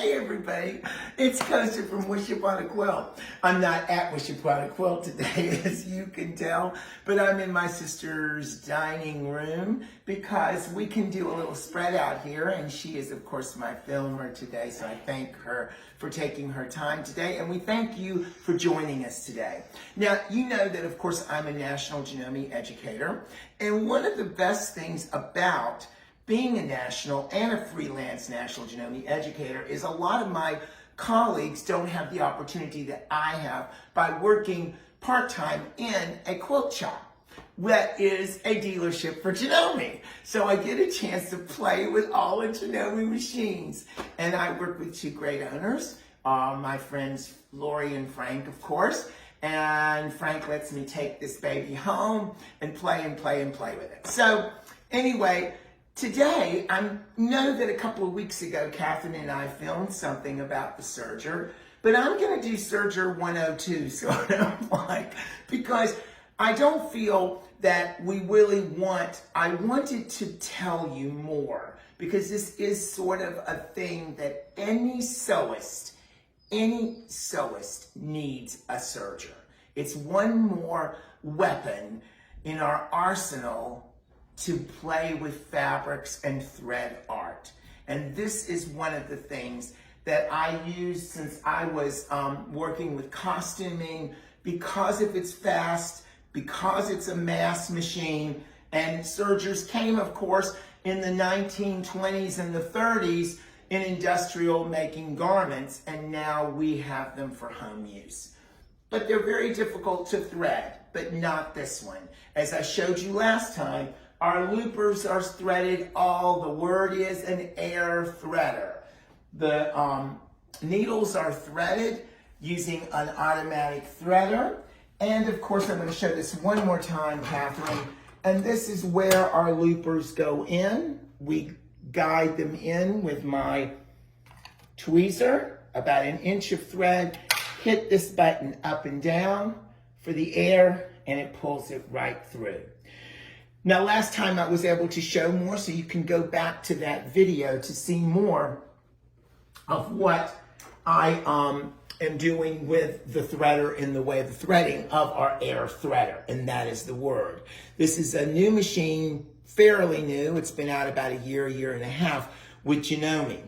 Hey everybody, it's Costa from Wish Upon A Quilt. I'm not at Wish Upon A Quilt today, as you can tell, but I'm in my sister's dining room because we can do a little spread out here, and she is, of course, my filmer today, so I thank her for taking her time today, and we thank you for joining us today. Now, you know that, of course, I'm a national genome educator, and one of the best things about being a national and a freelance national genome educator is a lot of my colleagues don't have the opportunity that I have by working part-time in a quilt shop that is a dealership for genome. So I get a chance to play with all the genome machines. And I work with two great owners, my friends Lori and Frank, of course. And Frank lets me take this baby home and play with it. So anyway, today, I know that a couple of weeks ago, Catherine and I filmed something about the serger, but I'm going to do serger 102, sort of like, because I don't feel that we really I wanted to tell you more, because this is sort of a thing that any sewist needs a serger. It's one more weapon in our arsenal to play with fabrics and thread art. And this is one of the things that I used since I was working with costuming, because of its fast, because it's a mass machine, and sergers came, of course, in the 1920s and the 30s in industrial making garments, and now we have them for home use. But they're very difficult to thread, but not this one. As I showed you last time, our loopers are threaded the word is an air threader. The needles are threaded using an automatic threader. And of course, I'm going to show this one more time, Catherine. And this is where our loopers go in. We guide them in with my tweezer, about an inch of thread, hit this button up and down for the air, and it pulls it right through. Now, last time I was able to show more, so you can go back to that video to see more of what I am doing with the threader in the way of the threading of our air threader, and that is the word. This is a new machine, fairly new. It's been out about a year and a half with genome.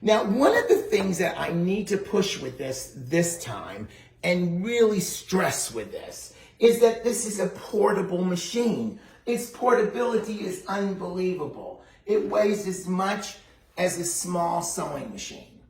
Now, one of the things that I need to push with this time and really stress with this is that this is a portable machine. Its portability is unbelievable. It weighs as much as a small sewing machine.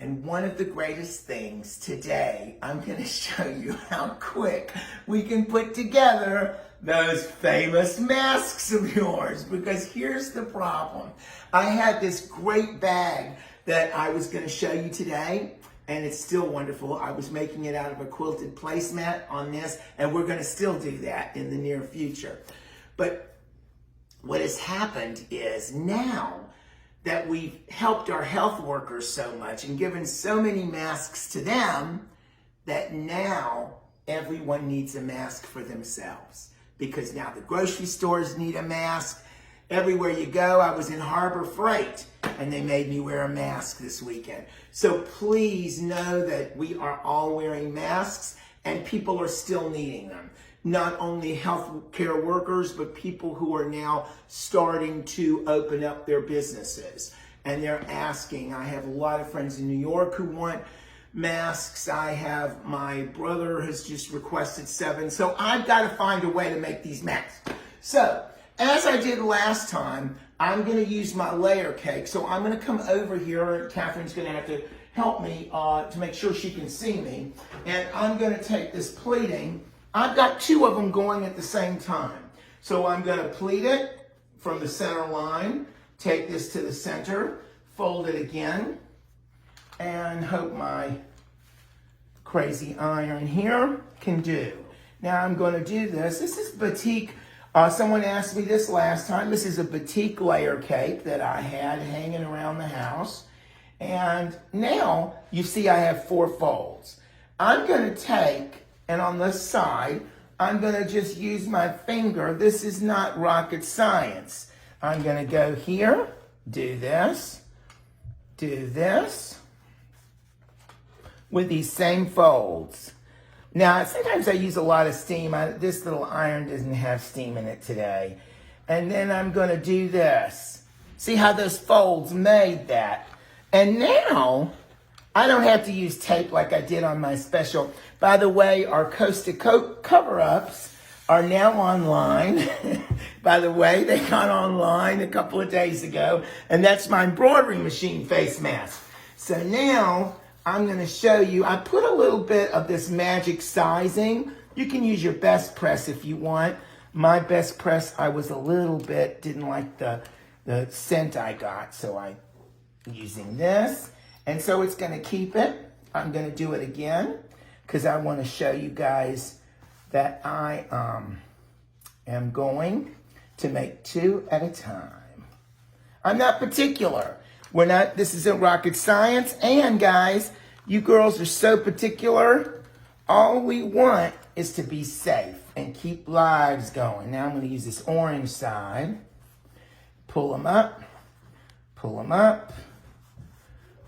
And one of the greatest things today, I'm going to show you how quick we can put together those famous masks of yours. Because here's the problem. I had this great bag that I was going to show you today, and it's still wonderful. I was making it out of a quilted placemat on this, and we're going to still do that in the near future. But what has happened is, now that we've helped our health workers so much and given so many masks to them, that now everyone needs a mask for themselves. Because now the grocery stores need a mask. Everywhere you go, I was in Harbor Freight, and they made me wear a mask this weekend. So please know that we are all wearing masks, and people are still needing them. Not only healthcare workers, but people who are now starting to open up their businesses. And they're asking. I have a lot of friends in New York who want masks. I have, my brother has just requested 7. So I've got to find a way to make these masks. So, as I did last time, I'm going to use my layer cake. So I'm going to come over here. Catherine's going to have to help me to make sure she can see me. And I'm going to take this pleating. I've got 2 of them going at the same time. So I'm going to pleat it from the center line, take this to the center, fold it again, and hope my crazy iron here can do. Now I'm going to do this. This is batik. Someone asked me this last time. This is a batik layer cake that I had hanging around the house. And now you see I have 4 folds. I'm going to take, and on this side, I'm going to just use my finger. This is not rocket science. I'm going to go here, do this, with these same folds. Now, sometimes I use a lot of steam. This little iron doesn't have steam in it today. And then I'm going to do this. See how those folds made that? And now, I don't have to use tape like I did on my special. By the way, our Costa cover-ups are now online. By the way, they got online a couple of days ago. And that's my embroidery machine face mask. So now, I'm going to show you, I put a little bit of this magic sizing. You can use your best press if you want. My best press, I was a little bit, didn't like the scent I got, so I'm using this. And so it's going to keep it. I'm going to do it again because I want to show you guys that I am going to make 2 at a time. I'm not particular. This isn't rocket science. And guys, you girls are so particular. All we want is to be safe and keep lives going. Now I'm going to use this orange side. Pull them up, pull them up,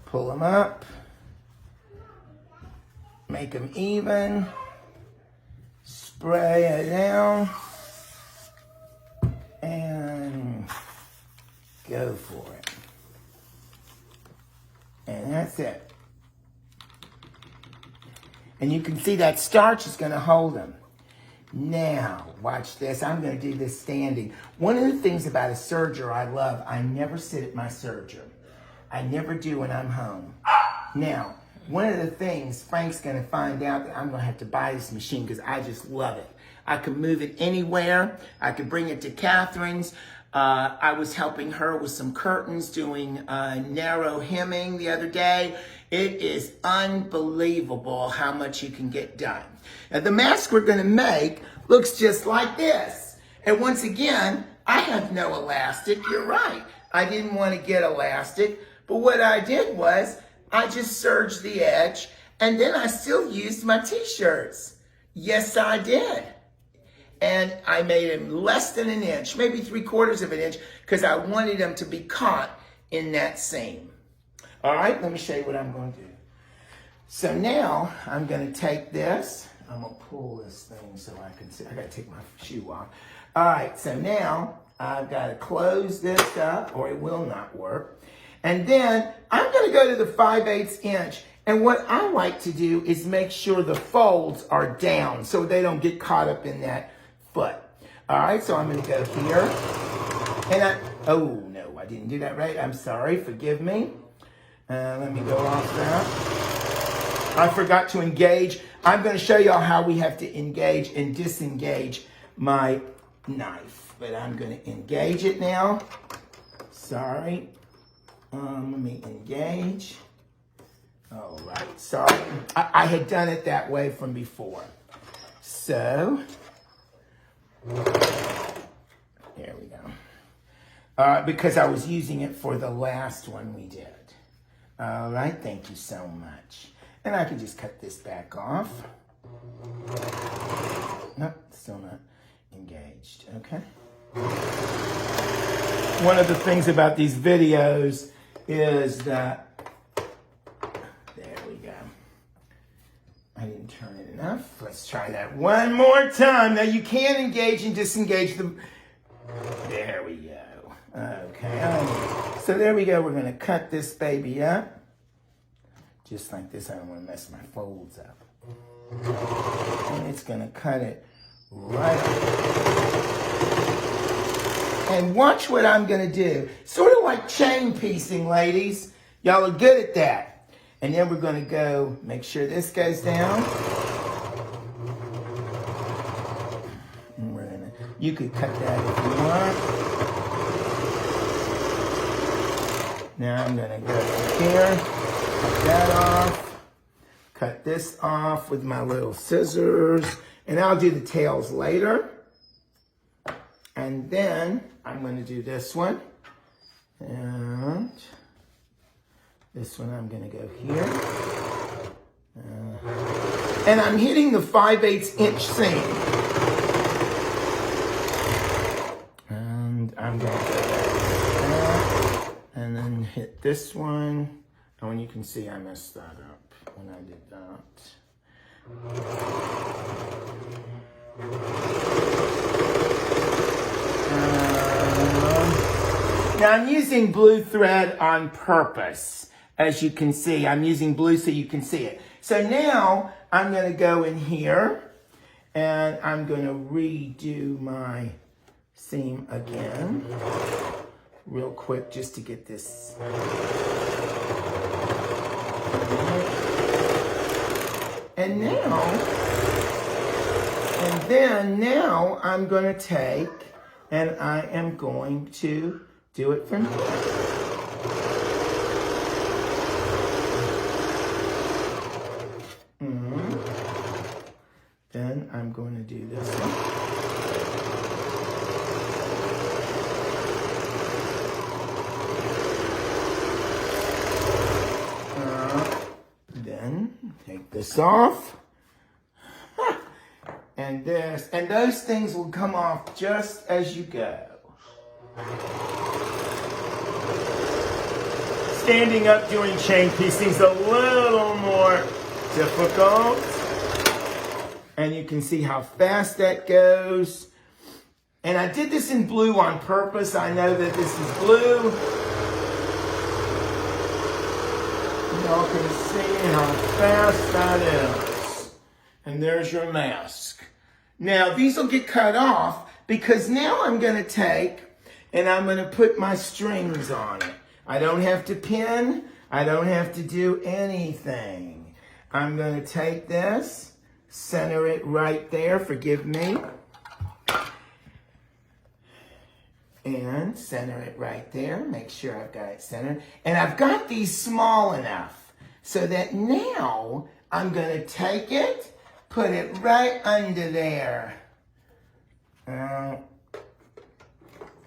pull them up. Make them even. Spray it down. And go for it. And that's it. And you can see that starch is going to hold them. Now, watch this. I'm going to do this standing. One of the things about a serger I love, I never sit at my serger. I never do when I'm home. Now, one of the things, Frank's going to find out that I'm going to have to buy this machine because I just love it. I can move it anywhere. I can bring it to Catherine's. I was helping her with some curtains, doing narrow hemming the other day. It is unbelievable how much you can get done. Now, the mask we're going to make looks just like this. And once again, I have no elastic. You're right. I didn't want to get elastic. But what I did was I just serged the edge, and then I still used my t-shirts. Yes, I did. And I made them less than an inch, maybe 3/4 of an inch, because I wanted them to be caught in that seam. All right, let me show you what I'm going to do. So now I'm going to take this. I'm going to pull this thing so I can see. I got to take my shoe off. All right, so now I've got to close this up or it will not work. And then I'm going to go to the 5/8 inch. And what I like to do is make sure the folds are down so they don't get caught up in that foot. All right, so I'm going to go here. And oh no, I didn't do that right. I'm sorry, forgive me. Let me go off that. I forgot to engage. I'm going to show y'all how we have to engage and disengage my knife. But I'm going to engage it now. Sorry. Let me engage. All right, sorry. I had done it that way from before. So, there we go. Because I was using it for the last one we did. All right, thank you so much. And I can just cut this back off. Nope, still not engaged, okay? One of the things about these videos is that, there we go. I didn't turn it enough. Let's try that one more time. Now you can engage and disengage the, there we go. Okay, so there we go. We're gonna cut this baby up. Just like this, I don't wanna mess my folds up. And it's gonna cut it right up. And watch what I'm gonna do. Sort of like chain piecing, ladies. Y'all are good at that. And then we're gonna go, make sure this goes down. And we're gonna, you could cut that if you want. Now I'm gonna go here, cut that off, cut this off with my little scissors, and I'll do the tails later. And then I'm gonna do this one, and this one I'm gonna go here. And I'm hitting the 5/8 inch seam. And I'm gonna go back. And then hit this one, Oh, and you can see I messed that up when I did that. Now I'm using blue thread on purpose. As you can see, I'm using blue so you can see it. So now I'm going to go in here and I'm going to redo my seam again real quick just to get this. And now I'm going to take and I am going to do it from here. Then I'm going to do this one. Then take this off. And this, and those things will come off just as you go. Standing up doing chain piecing is a little more difficult. And you can see how fast that goes. And I did this in blue on purpose. I know that this is blue. Y'all can see how fast that is. And there's your mask. Now these will get cut off because now I'm going to take and I'm going to put my strings on it. I don't have to pin. I don't have to do anything. I'm going to take this, center it right there, forgive me, and center it right there. Make sure I've got it centered. And I've got these small enough so that now I'm going to take it, put it right under there. And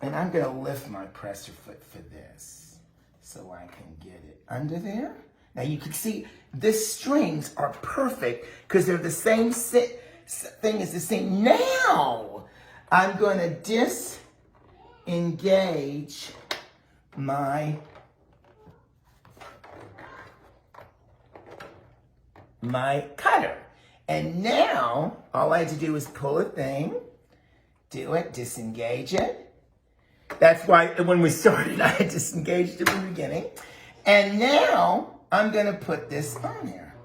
I'm going to lift my presser foot for this so I can get it under there. Now you can see the strings are perfect because they're the same thing as the same. Now I'm going to disengage my cutter. And now all I had to do is pull a thing, do it, disengage it. That's why when we started, I had disengaged it from the beginning. And now I'm going to put this on there.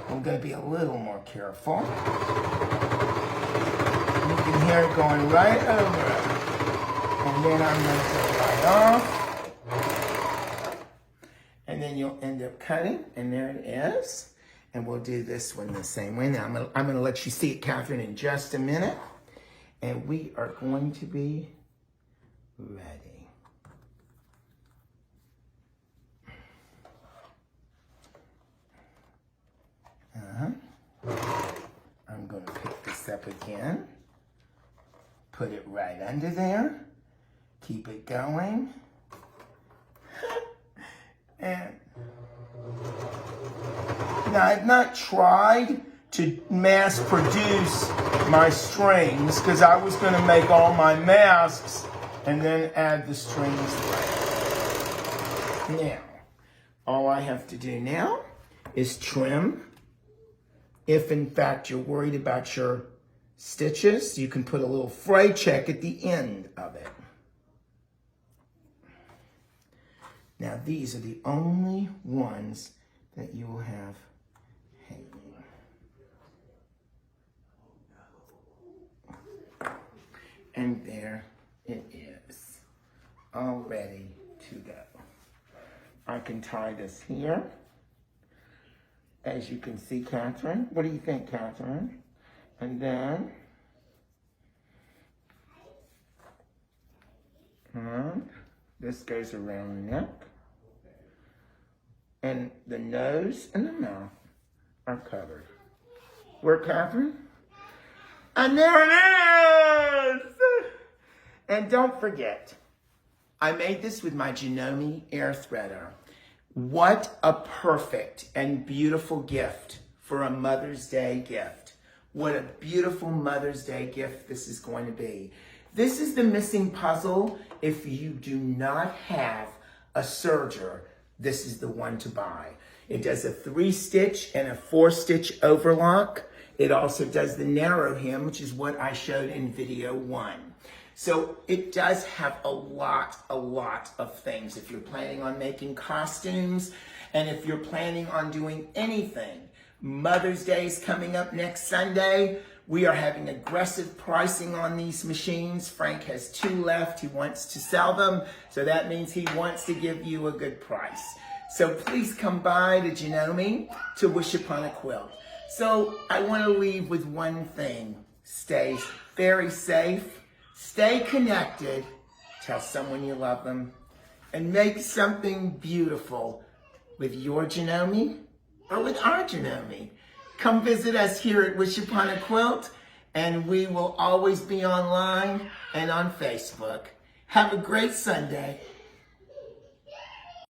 I'm going to be a little more careful. You can hear it going right over it. And then I'm going to go right off. And then you'll end up cutting. And there it is. And we'll do this one the same way. Now I'm going to let you see it, Catherine, in just a minute. And we are going to be ready. I'm going to pick this up again. Put it right under there. Keep it going. And now I've not tried to mass produce my strings because I was going to make all my masks and then add the strings later. Now, all I have to do now is trim. If in fact you're worried about your stitches, you can put a little fray check at the end of it. Now these are the only ones that you will have hanging. And there it is, all ready to go. I can tie this here. As you can see, Catherine. What do you think, Catherine? And then, this goes around the neck. And the nose and the mouth are covered. Where, Catherine? And there it is! And don't forget, I made this with my Janome air threader. What a perfect and beautiful gift for a Mother's Day gift. What a beautiful Mother's Day gift this is going to be. This is the missing puzzle if you do not have a serger, this is the one to buy. It does a 3-stitch and a 4-stitch overlock. It also does the narrow hem, which is what I showed in video 1. So it does have a lot of things. If you're planning on making costumes, and if you're planning on doing anything, Mother's Day is coming up next Sunday. We are having aggressive pricing on these machines. Frank has 2 left. He wants to sell them, so that means he wants to give you a good price. So please come by to Janome to Wish Upon a Quilt. So I want to leave with one thing. Stay very safe. Stay connected, tell someone you love them, and make something beautiful with your Janome or with our Janome. Come visit us here at Wish Upon a Quilt, and we will always be online and on Facebook. Have a great Sunday.